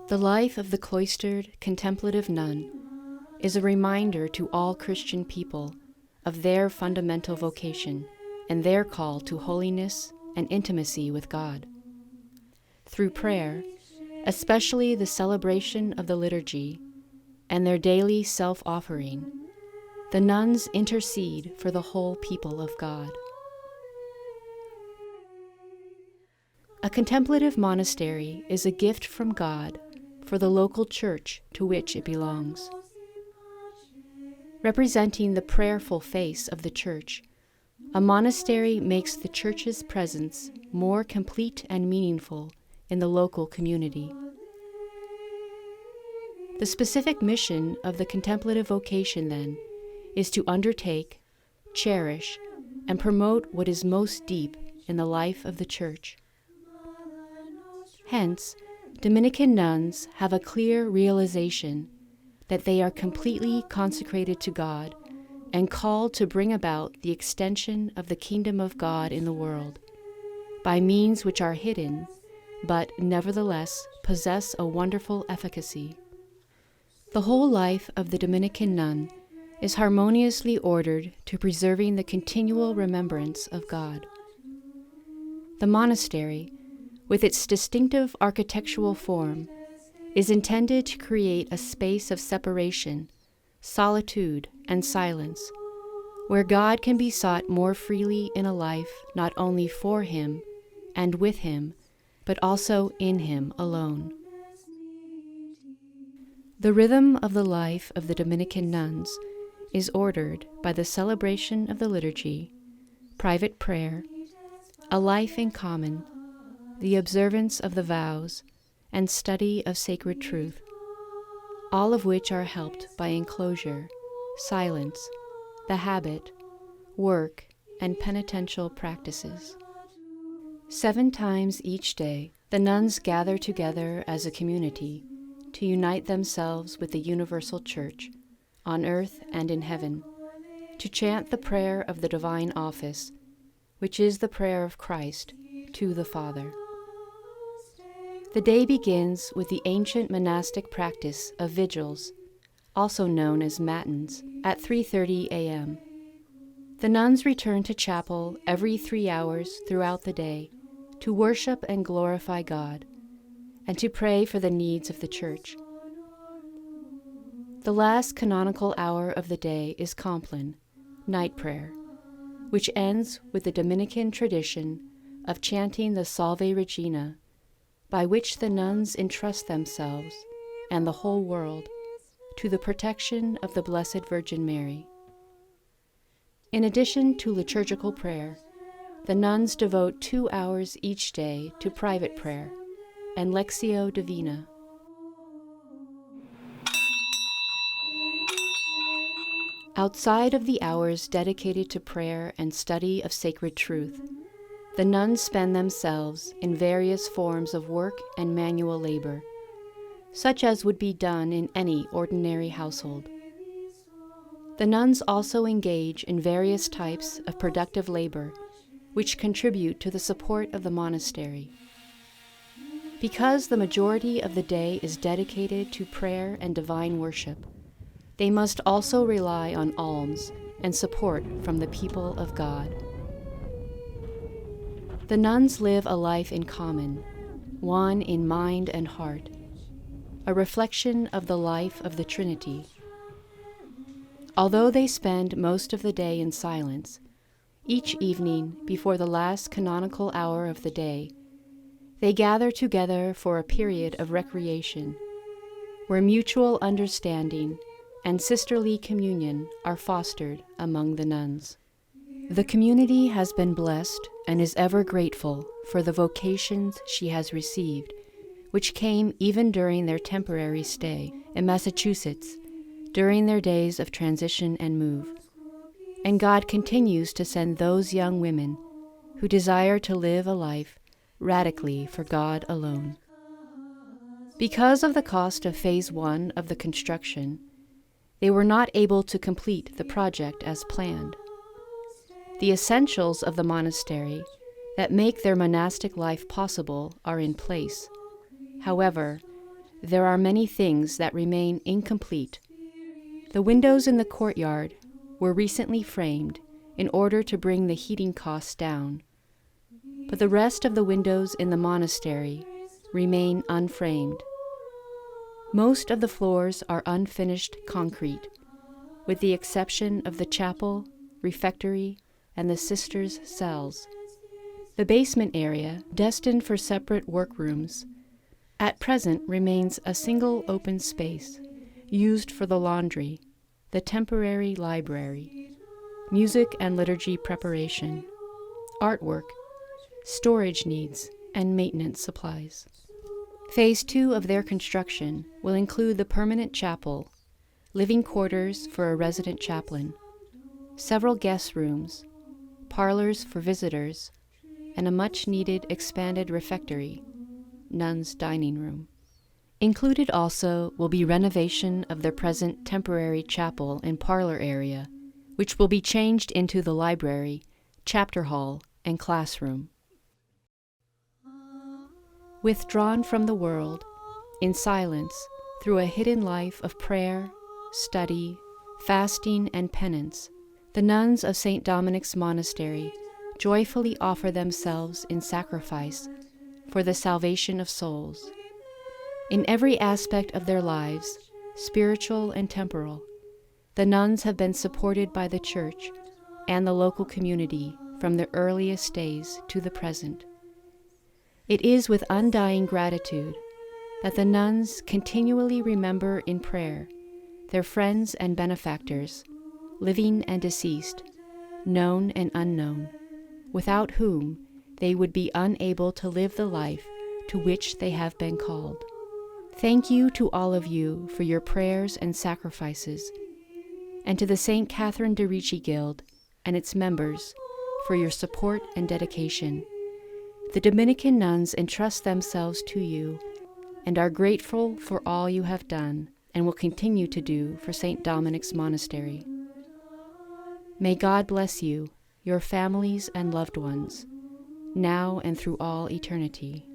The life of the cloistered, contemplative nun is a reminder to all Christian people of their fundamental vocation and their call to holiness and intimacy with God. Through prayer, especially the celebration of the liturgy and their daily self-offering, the nuns intercede for the whole people of God. A contemplative monastery is a gift from God for the local church to which it belongs. Representing the prayerful face of the church, a monastery makes the church's presence more complete and meaningful in the local community. The specific mission of the contemplative vocation, then, is to undertake, cherish, and promote what is most deep in the life of the Church. Hence, Dominican nuns have a clear realization that they are completely consecrated to God and called to bring about the extension of the kingdom of God in the world by means which are hidden, but nevertheless possess a wonderful efficacy. The whole life of the Dominican nun is harmoniously ordered to preserving the continual remembrance of God. The monastery, with its distinctive architectural form, is intended to create a space of separation, solitude, and silence, where God can be sought more freely in a life not only for Him and with Him, but also in Him alone. The rhythm of the life of the Dominican nuns is ordered by the celebration of the liturgy, private prayer, a life in common, the observance of the vows, and study of sacred truth, all of which are helped by enclosure, silence, the habit, work, and penitential practices. 7 times each day, the nuns gather together as a community to unite themselves with the universal Church, on earth and in heaven, to chant the prayer of the divine office, which is the prayer of Christ to the Father. The day begins with the ancient monastic practice of vigils, also known as matins, at 3:30 a.m. The nuns return to chapel every 3 hours throughout the day to worship and glorify God, and to pray for the needs of the Church. The last canonical hour of the day is Compline, night prayer, which ends with the Dominican tradition of chanting the Salve Regina, by which the nuns entrust themselves and the whole world to the protection of the Blessed Virgin Mary. In addition to liturgical prayer, the nuns devote 2 hours each day to private prayer and Lectio Divina. Outside of the hours dedicated to prayer and study of sacred truth, the nuns spend themselves in various forms of work and manual labor, such as would be done in any ordinary household. The nuns also engage in various types of productive labor, which contribute to the support of the monastery. Because the majority of the day is dedicated to prayer and divine worship, they must also rely on alms and support from the people of God. The nuns live a life in common, one in mind and heart, a reflection of the life of the Trinity. Although they spend most of the day in silence, each evening before the last canonical hour of the day, they gather together for a period of recreation, where mutual understanding and sisterly communion are fostered among the nuns. The community has been blessed and is ever grateful for the vocations she has received, which came even during their temporary stay in Massachusetts, during their days of transition and move. And God continues to send those young women who desire to live a life radically for God alone. Because of the cost of Phase 1 of the construction, they were not able to complete the project as planned. The essentials of the monastery that make their monastic life possible are in place. However, there are many things that remain incomplete. The windows in the courtyard were recently framed in order to bring the heating costs down, but the rest of the windows in the monastery remain unframed. Most of the floors are unfinished concrete, with the exception of the chapel, refectory, and the sisters' cells. The basement area, destined for separate workrooms, at present remains a single open space used for the laundry, the temporary library, music and liturgy preparation, artwork, storage needs, and maintenance supplies. Phase 2 of their construction will include the permanent chapel, living quarters for a resident chaplain, several guest rooms, parlors for visitors, and a much-needed expanded refectory, nuns' dining room. Included also will be renovation of their present temporary chapel and parlor area, which will be changed into the library, chapter hall, and classroom. Withdrawn from the world, in silence, through a hidden life of prayer, study, fasting, and penance, the nuns of St. Dominic's Monastery joyfully offer themselves in sacrifice for the salvation of souls. In every aspect of their lives, spiritual and temporal, the nuns have been supported by the Church and the local community from the earliest days to the present. It is with undying gratitude that the nuns continually remember in prayer their friends and benefactors, living and deceased, known and unknown, without whom they would be unable to live the life to which they have been called. Thank you to all of you for your prayers and sacrifices, and to the St. Catherine de' Ricci Guild and its members for your support and dedication. The Dominican nuns entrust themselves to you and are grateful for all you have done and will continue to do for St. Dominic's Monastery. May God bless you, your families and loved ones, now and through all eternity.